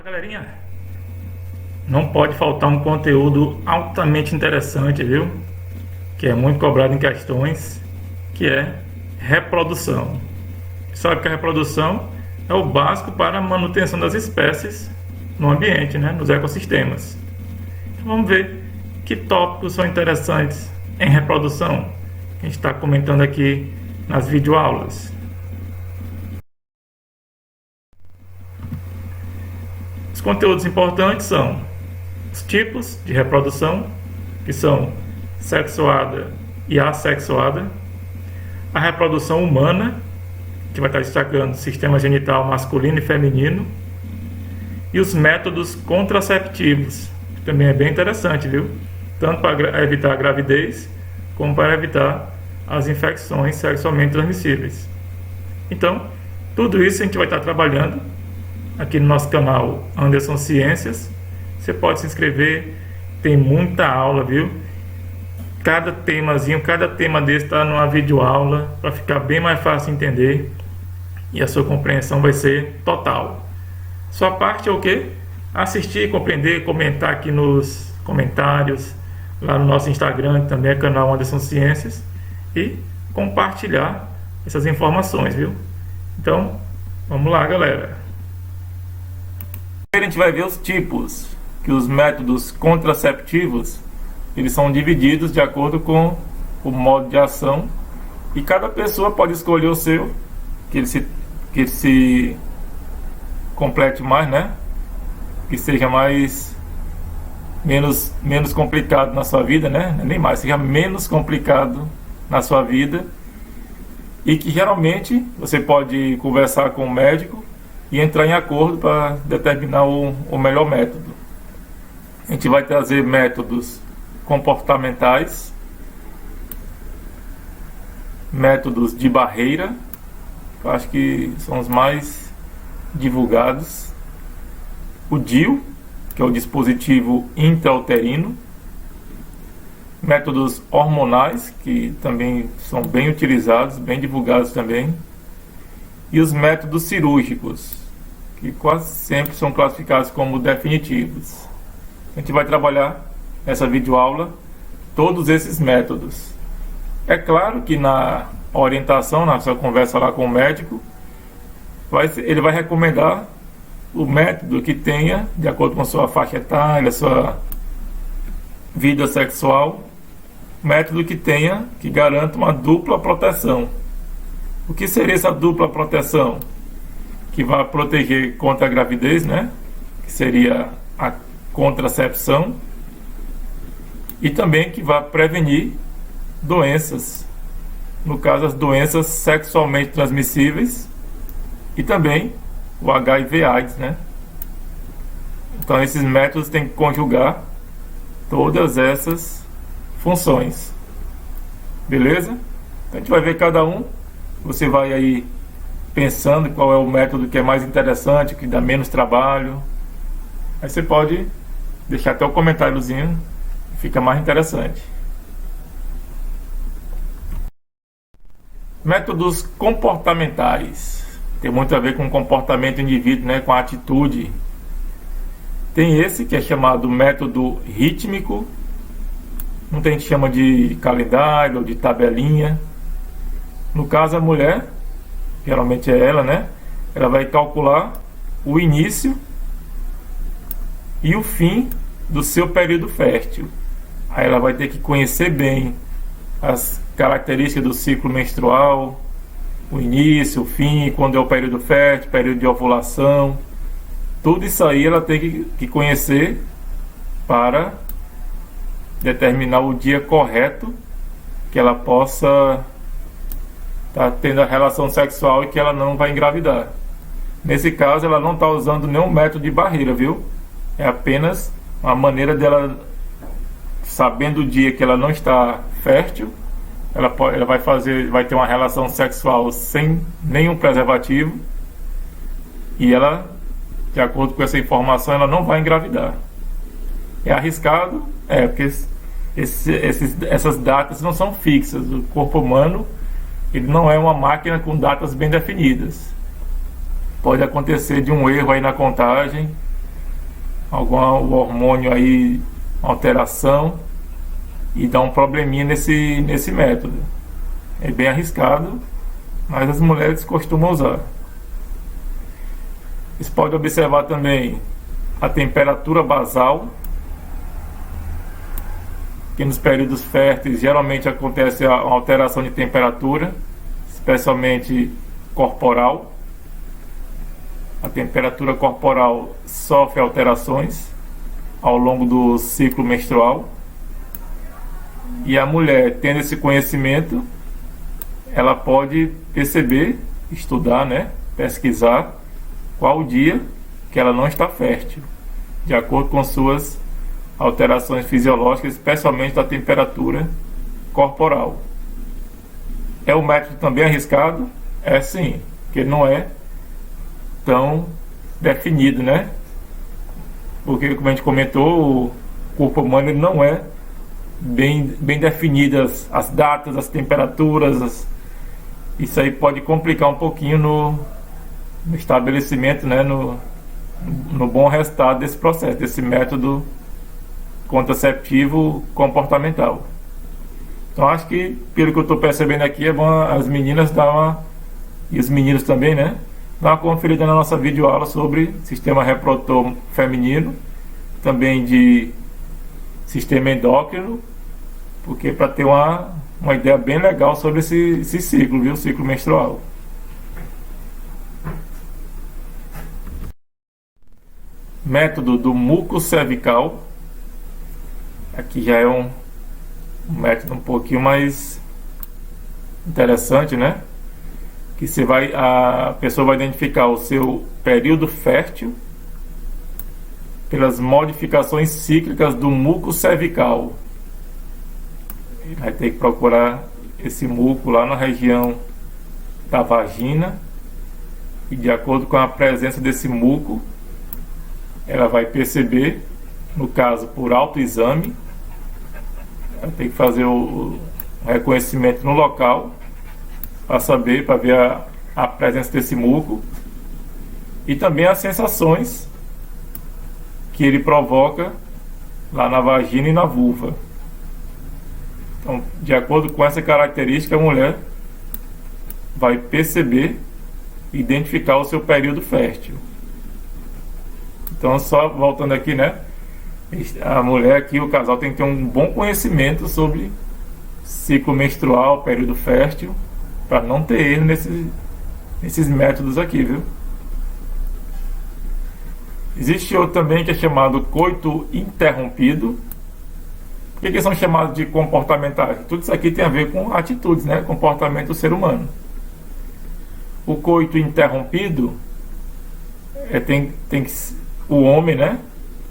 Galerinha, não pode faltar um conteúdo altamente interessante, viu? Que é muito cobrado em questões, que é reprodução. Sabe que a reprodução é o básico para a manutenção das espécies no ambiente, né? Nos ecossistemas. Então, vamos ver que tópicos são interessantes em reprodução que a gente está comentando aqui nas videoaulas. Os conteúdos importantes são os tipos de reprodução, que são sexuada e assexuada, a reprodução humana, que vai estar destacando o sistema genital masculino e feminino, e os métodos contraceptivos, que também é bem interessante, viu? Tanto para evitar a gravidez, como para evitar as infecções sexualmente transmissíveis. Então, tudo isso a gente vai estar trabalhando aqui no nosso canal Anderson Ciências. Você pode se inscrever, tem muita aula, viu? Cada tema desse está numa videoaula para ficar bem mais fácil de entender e a sua compreensão vai ser total. Sua parte é o quê? Assistir, compreender, comentar aqui nos comentários, lá no nosso Instagram, que também é canal Anderson Ciências, e compartilhar essas informações, viu? Então, vamos lá, galera. A gente vai ver os tipos, que os métodos contraceptivos, eles são divididos de acordo com o modo de ação, e cada pessoa pode escolher o seu, que ele se complete mais, né? Que seja menos complicado na sua vida, né? Nem mais, seja menos complicado na sua vida, e que geralmente você pode conversar com o médico e entrar em acordo para determinar o melhor método. A gente vai trazer métodos comportamentais, métodos de barreira, que eu acho que são os mais divulgados, o DIU, que é o dispositivo intrauterino, métodos hormonais, que também são bem utilizados, bem divulgados também, e os métodos cirúrgicos, que quase sempre são classificados como definitivos. A gente vai trabalhar nessa videoaula todos esses métodos. É claro que na orientação, na sua conversa lá com o médico, ele vai recomendar o método que tenha, de acordo com a sua faixa etária, sua vida sexual, método que garanta uma dupla proteção. O que seria essa dupla proteção? Que vai proteger contra a gravidez, né? Que seria a contracepção, e também que vai prevenir doenças, no caso as doenças sexualmente transmissíveis, e também o HIV/AIDS, né? Então esses métodos têm que conjugar todas essas funções, beleza? Então a gente vai ver cada um, você vai aí pensando qual é o método que é mais interessante, que dá menos trabalho. Aí você pode deixar até o comentáriozinho, fica mais interessante. Métodos comportamentais. Tem muito a ver com o comportamento do indivíduo, né, com a atitude. Tem esse que é chamado método rítmico. Muita gente chama de calendário ou de tabelinha. No caso, a mulher, geralmente é ela, né? Ela vai calcular o início e o fim do seu período fértil. Aí ela vai ter que conhecer bem as características do ciclo menstrual, o início, o fim, quando é o período fértil, período de ovulação. Tudo isso aí ela tem que conhecer para determinar o dia correto que ela possa estar tendo a relação sexual e que ela não vai engravidar. Nesse caso, ela não está usando nenhum método de barreira, viu? É apenas uma maneira dela, sabendo o dia que ela não está fértil, ela vai ter uma relação sexual sem nenhum preservativo, e ela, de acordo com essa informação, ela não vai engravidar. É arriscado, porque essas datas não são fixas. O corpo humano, ele não é uma máquina com datas bem definidas. Pode acontecer de um erro aí na contagem algum hormônio aí, alteração, e dá um probleminha nesse método. É bem arriscado, mas as mulheres costumam usar. Você pode observar também a temperatura basal, que nos períodos férteis geralmente acontece a alteração de temperatura, especialmente corporal. A temperatura corporal sofre alterações ao longo do ciclo menstrual. E a mulher, tendo esse conhecimento, ela pode perceber, estudar, né, pesquisar qual o dia que ela não está fértil, de acordo com suas alterações fisiológicas, especialmente da temperatura corporal. É um método também arriscado? É sim, porque não é tão definido, né? Porque, como a gente comentou, o corpo humano ele não é bem definidas as datas, as temperaturas. Isso aí pode complicar um pouquinho no estabelecimento, né? No bom resultado desse processo, desse método contraceptivo comportamental. Então acho que, pelo que eu estou percebendo aqui, é bom as meninas e os meninos também, né, dar uma conferida na nossa videoaula sobre sistema reprodutor feminino, também de sistema endócrino, porque para ter uma ideia bem legal sobre esse ciclo, viu? Ciclo menstrual. Método do muco cervical. Aqui já é um método um pouquinho mais interessante, né? Que a pessoa vai identificar o seu período fértil pelas modificações cíclicas do muco cervical. Ele vai ter que procurar esse muco lá na região da vagina, e de acordo com a presença desse muco, ela vai perceber, no caso por autoexame, ela tem que fazer o reconhecimento no local para ver a presença desse muco, e também as sensações que ele provoca lá na vagina e na vulva. Então, de acordo com essa característica, a mulher vai perceber e identificar o seu período fértil. Então, só voltando aqui, né? A mulher aqui, o casal tem que ter um bom conhecimento sobre ciclo menstrual, período fértil, para não ter erro nesses métodos aqui, viu? Existe outro também que é chamado coito interrompido. Por que são chamados de comportamentais? Tudo isso aqui tem a ver com atitudes, né? Comportamento do ser humano. O coito interrompido o homem, né?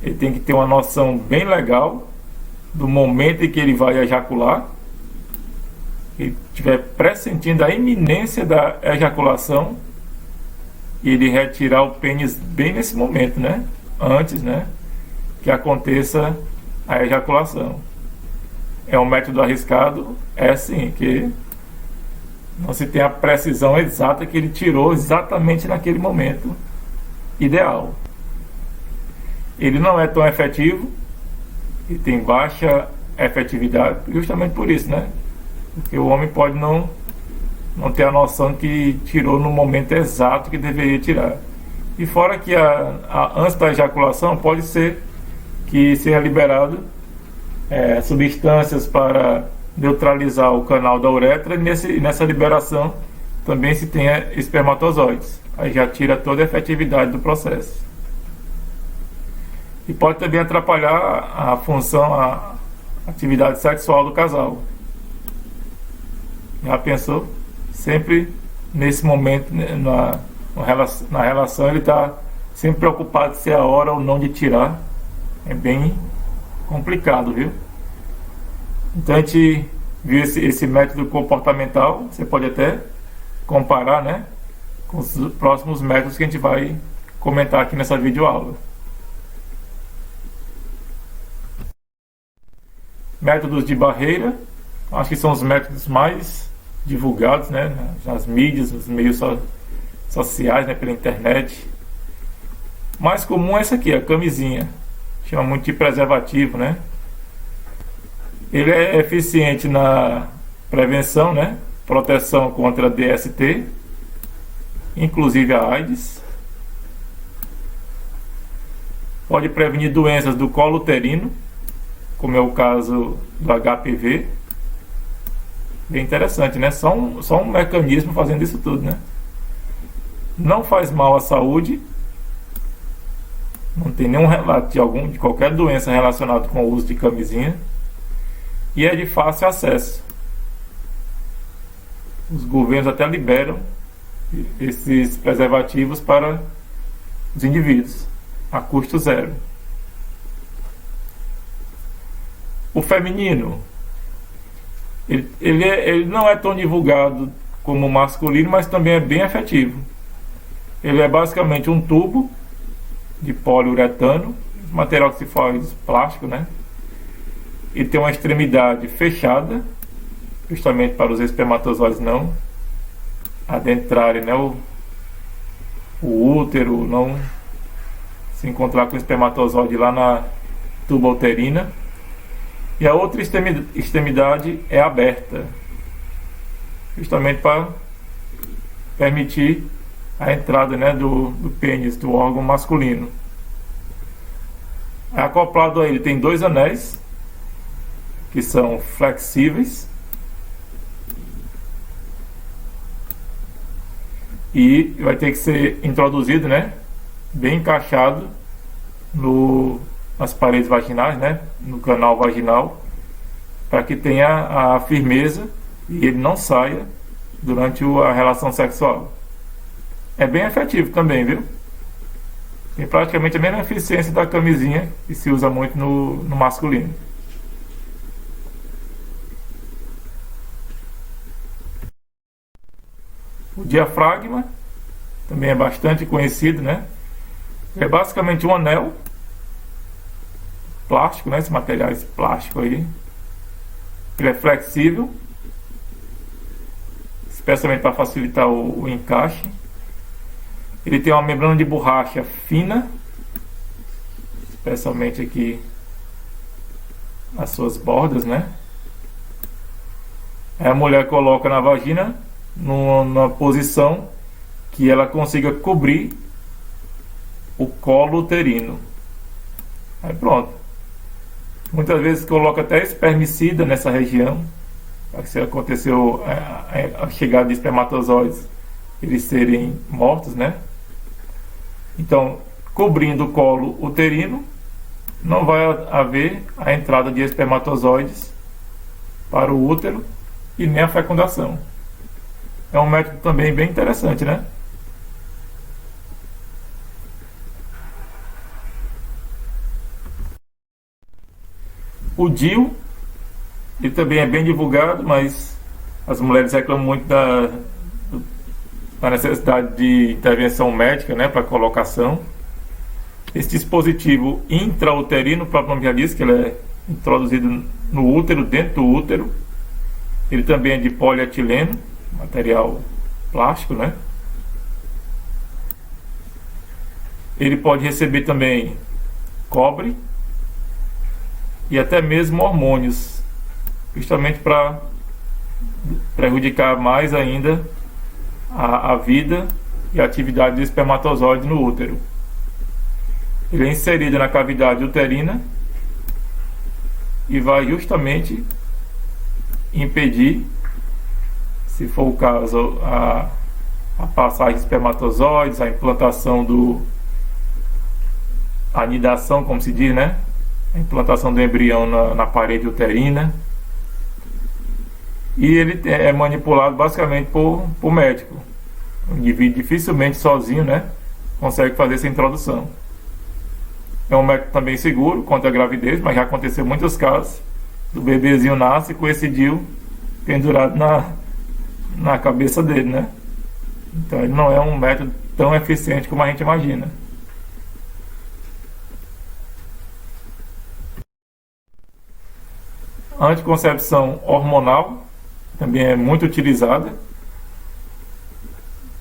Ele tem que ter uma noção bem legal do momento em que ele vai ejacular. Ele estiver pressentindo a iminência da ejaculação, e ele retirar o pênis bem nesse momento, né? Antes, né, que aconteça a ejaculação. É um método arriscado? É sim, que não se tem a precisão exata que ele tirou exatamente naquele momento ideal. Ele não é tão efetivo e tem baixa efetividade, justamente por isso, né? Porque o homem pode não ter a noção que tirou no momento exato que deveria tirar. E fora que antes da ejaculação pode ser que seja liberado substâncias para neutralizar o canal da uretra, e nessa liberação também se tenha espermatozoides. Aí já tira toda a efetividade do processo. E pode também atrapalhar a função, a atividade sexual do casal. Já pensou? Sempre nesse momento, na relação, ele está sempre preocupado se é a hora ou não de tirar. É bem complicado, viu? Então a gente viu esse método comportamental. Você pode até comparar, né, com os próximos métodos que a gente vai comentar aqui nessa videoaula. Métodos de barreira, acho que são os métodos mais divulgados, né, nas mídias, nos meios sociais, né, pela internet. Mais comum é esse aqui, a camisinha. chama muito de preservativo, né? Ele é eficiente na prevenção, né? Proteção contra DST, inclusive a AIDS. Pode prevenir doenças do colo uterino, como é o caso do HPV. Bem interessante, né? Só um mecanismo fazendo isso tudo, né? Não faz mal à saúde. Não tem nenhum relato de qualquer doença relacionada com o uso de camisinha. E é de fácil acesso. Os governos até liberam esses preservativos para os indivíduos, a custo zero. O feminino, ele não é tão divulgado como o masculino, mas também é bem efetivo. Ele é basicamente um tubo de poliuretano, material que se faz plástico, né? E tem uma extremidade fechada, justamente para os espermatozoides não adentrarem, né, o útero, não se encontrar com o espermatozoide lá na tuba uterina. E a outra extremidade é aberta, justamente para permitir a entrada, né, do pênis, do órgão masculino. Acoplado a ele tem 2 anéis, que são flexíveis, e vai ter que ser introduzido, né, bem encaixado nas paredes vaginais, né, no canal vaginal, para que tenha a firmeza e ele não saia durante a relação sexual. É bem efetivo também, viu? Tem praticamente a mesma eficiência da camisinha que se usa muito no masculino. O diafragma também é bastante conhecido, né? É basicamente um anel plástico, né? Esse material plástico aí. Ele é flexível, especialmente para facilitar o encaixe. Ele tem uma membrana de borracha fina, especialmente aqui nas suas bordas, né? Aí a mulher coloca na vagina numa posição que ela consiga cobrir o colo uterino. Aí pronto. Muitas vezes coloca até espermicida nessa região, para que se aconteceu a chegada de espermatozoides, eles serem mortos, né? Então, cobrindo o colo uterino, não vai haver a entrada de espermatozoides para o útero e nem a fecundação. É um método também bem interessante, né? O DIU, ele também é bem divulgado, mas as mulheres reclamam muito da necessidade de intervenção médica, né, para colocação. Esse dispositivo intrauterino, o próprio nome já diz que ele é introduzido no útero, dentro do útero. Ele também é de polietileno, material plástico, né? Ele pode receber também cobre e até mesmo hormônios, justamente para prejudicar mais ainda a vida e a atividade do espermatozoide no útero. Ele é inserido na cavidade uterina e vai justamente impedir, se for o caso, a passagem de espermatozoides, a implantação a anidação, como se diz, né? A implantação do embrião na parede uterina. E ele é manipulado basicamente por médico. O indivíduo dificilmente sozinho, né, consegue fazer essa introdução. É um método também seguro contra a gravidez, mas já aconteceu muitos casos do bebezinho nasce com esse DIU pendurado na cabeça dele, né? Então ele não é um método tão eficiente como a gente imagina. A anticoncepção hormonal também é muito utilizada,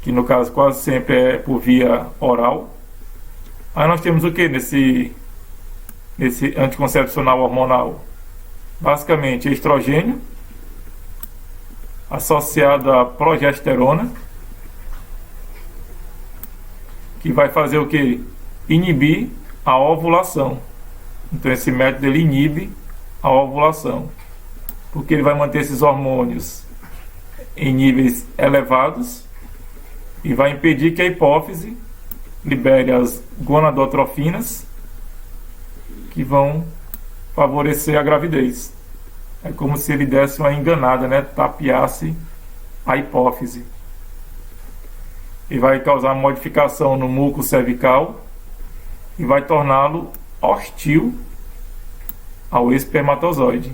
que no caso quase sempre é por via oral. Aí nós temos o que nesse anticoncepcional hormonal? Basicamente, estrogênio associado à progesterona, que vai fazer o que? Inibir a ovulação. Então esse método ele inibe a ovulação, porque ele vai manter esses hormônios em níveis elevados e vai impedir que a hipófise libere as gonadotrofinas, que vão favorecer a gravidez. É como se ele desse uma enganada, né? Tapeasse a hipófise. E vai causar modificação no muco cervical e vai torná-lo hostil ao espermatozoide,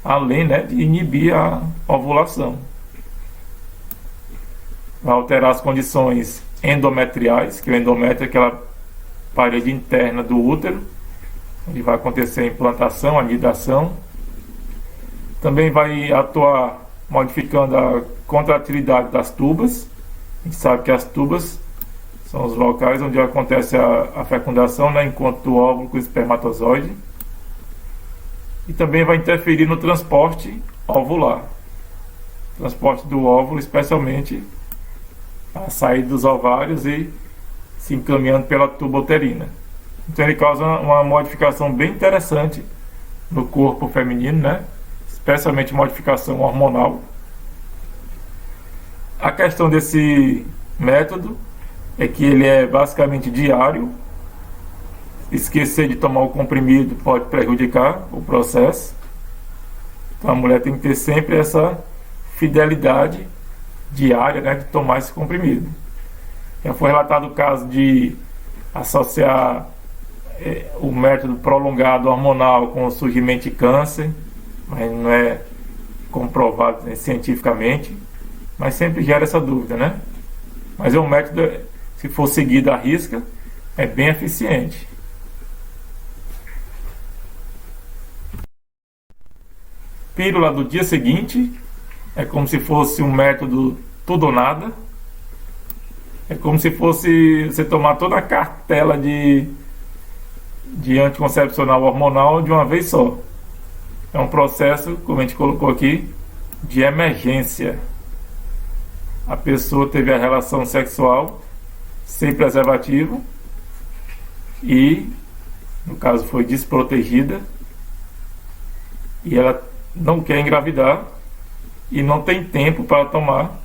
além, né, de inibir a ovulação. Vai alterar as condições endometriais, que o endométrio é aquela parede interna do útero, onde vai acontecer a implantação, a nidação. Também vai atuar modificando a contratilidade das tubas. A gente sabe que as tubas são os locais onde acontece a fecundação, né, encontro do óvulo com o espermatozoide. E também vai interferir no transporte ovular. Transporte do óvulo, especialmente a saída dos ovários e se encaminhando pela tuba uterina. Então ele causa uma modificação bem interessante no corpo feminino, né? Especialmente modificação hormonal. A questão desse método é que ele é basicamente diário. Esquecer de tomar o comprimido pode prejudicar o processo. Então a mulher tem que ter sempre essa fidelidade diária, né, de tomar esse comprimido. Já foi relatado o caso de associar o método prolongado hormonal com o surgimento de câncer, mas não é comprovado, né, cientificamente, mas sempre gera essa dúvida, né? Mas é um método, se for seguido à risca, é bem eficiente. Pílula do dia seguinte é como se fosse um método tudo ou nada. É como se fosse você tomar toda a cartela de anticoncepcional hormonal de uma vez só. É um processo, como a gente colocou aqui, de emergência. A pessoa teve a relação sexual sem preservativo e, no caso, foi desprotegida e ela não quer engravidar e não tem tempo para tomar,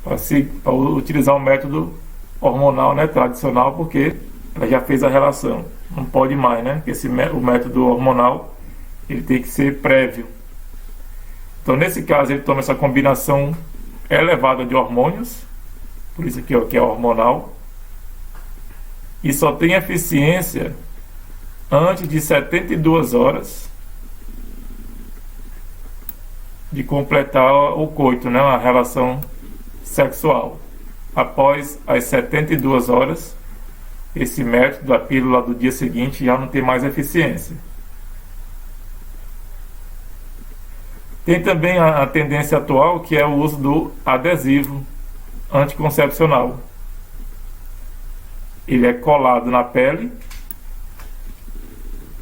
para utilizar um método hormonal, né, tradicional, porque ela já fez a relação. Não pode mais, né? Porque o método hormonal ele tem que ser prévio. Então, nesse caso, ele toma essa combinação elevada de hormônios, por isso aqui, ó, que é hormonal, e só tem eficiência antes de 72 horas de completar o coito, né, a relação sexual. Após as 72 horas, esse método, a pílula do dia seguinte, já não tem mais eficiência. Tem também a tendência atual, que é o uso do adesivo anticoncepcional. Ele é colado na pele,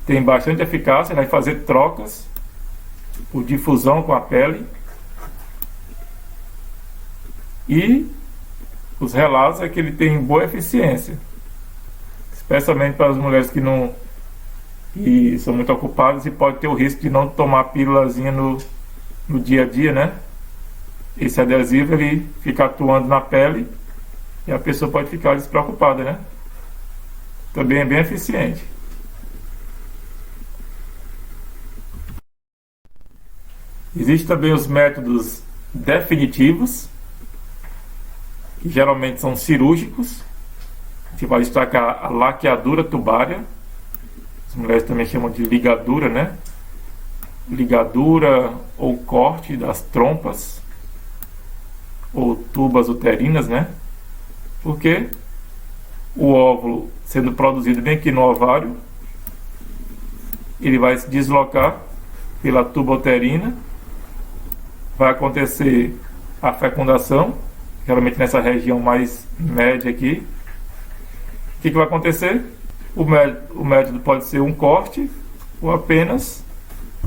tem bastante eficácia, vai fazer trocas por difusão com a pele. E os relatos é que ele tem boa eficiência, especialmente para as mulheres que são muito ocupadas e pode ter o risco de não tomar pílulazinha no dia a dia, né? Esse adesivo ele fica atuando na pele e a pessoa pode ficar despreocupada, né? Também é bem eficiente. Existem também os métodos definitivos, que geralmente são cirúrgicos. A gente vai destacar a laqueadura tubária, as mulheres também chamam de ligadura, né? Ligadura ou corte das trompas ou tubas uterinas, né? Porque o óvulo sendo produzido bem aqui no ovário, ele vai se deslocar pela tuba uterina, vai acontecer a fecundação, geralmente nessa região mais média aqui. O que vai acontecer? O método pode ser um corte ou apenas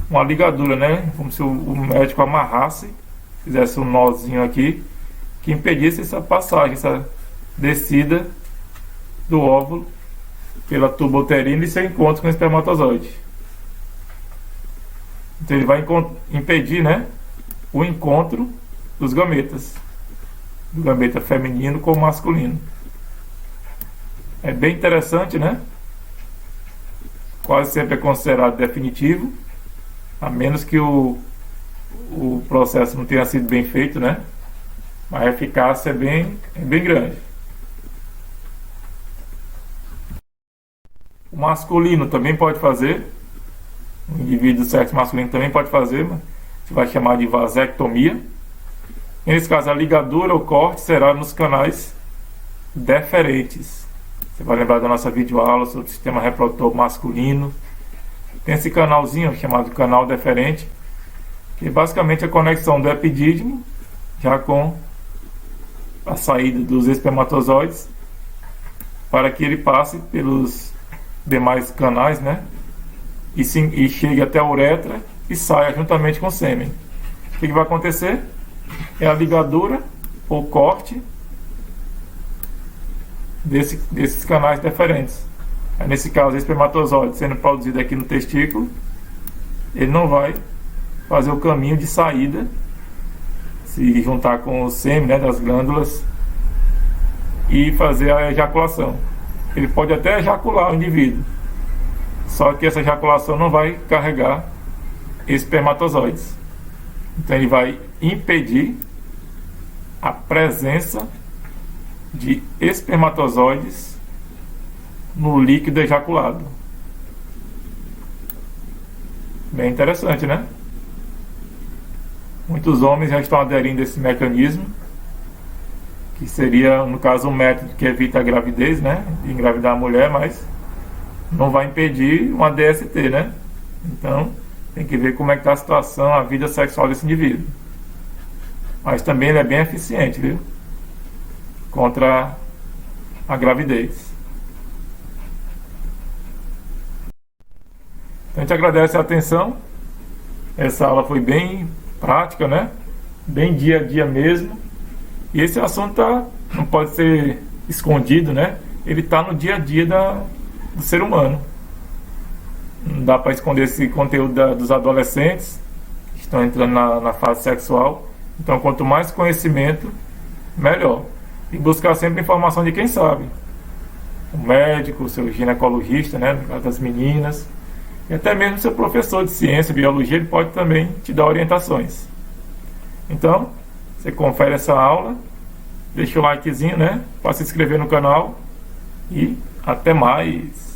uma ligadura, né? Como se o médico amarrasse, fizesse um nozinho aqui, que impedisse essa passagem, essa descida do óvulo pela tuba uterina e seu encontro com o espermatozoide. Então ele vai impedir, né, o encontro dos gametas, do gameta feminino com o masculino. É bem interessante, né? Quase sempre é considerado definitivo, a menos que o processo não tenha sido bem feito, né? Mas a eficácia é bem grande. O masculino também pode fazer, o indivíduo do sexo masculino também pode fazer, mas a gente vai chamar de vasectomia. Nesse caso, a ligadura ou corte será nos canais deferentes. Você vai lembrar da nossa videoaula sobre o sistema reprodutor masculino. Tem esse canalzinho chamado canal deferente, que é basicamente a conexão do epidídimo, já com a saída dos espermatozoides, para que ele passe pelos demais canais, né? E chegue até a uretra e saia juntamente com o sêmen. O que vai acontecer? É a ligadura ou corte desses canais deferentes. Nesse caso, o espermatozoide sendo produzido aqui no testículo, ele não vai fazer o caminho de saída, se juntar com o sêmen, né, das glândulas e fazer a ejaculação. Ele pode até ejacular o indivíduo, só que essa ejaculação não vai carregar espermatozoides. Então ele vai impedir a presença de espermatozoides no líquido ejaculado. Bem interessante, né? Muitos homens já estão aderindo a esse mecanismo, que seria, no caso, um método que evita a gravidez, né? De engravidar a mulher, mas não vai impedir uma DST, né? Então, tem que ver como é que está a situação, a vida sexual desse indivíduo. Mas também ele é bem eficiente, viu? Contra a gravidez. Então, a gente agradece a atenção. Essa aula foi bem prática, né? Bem dia a dia mesmo. E esse assunto não pode ser escondido, né? Ele está no dia a dia do ser humano. Não dá para esconder esse conteúdo dos adolescentes que estão entrando na fase sexual. Então, quanto mais conhecimento, melhor. E buscar sempre informação de quem sabe. O médico, o seu ginecologista, né? No caso das meninas. E até mesmo seu professor de ciência, biologia, ele pode também te dar orientações. Então, você confere essa aula, deixa o likezinho, né? Para se inscrever no canal e até mais!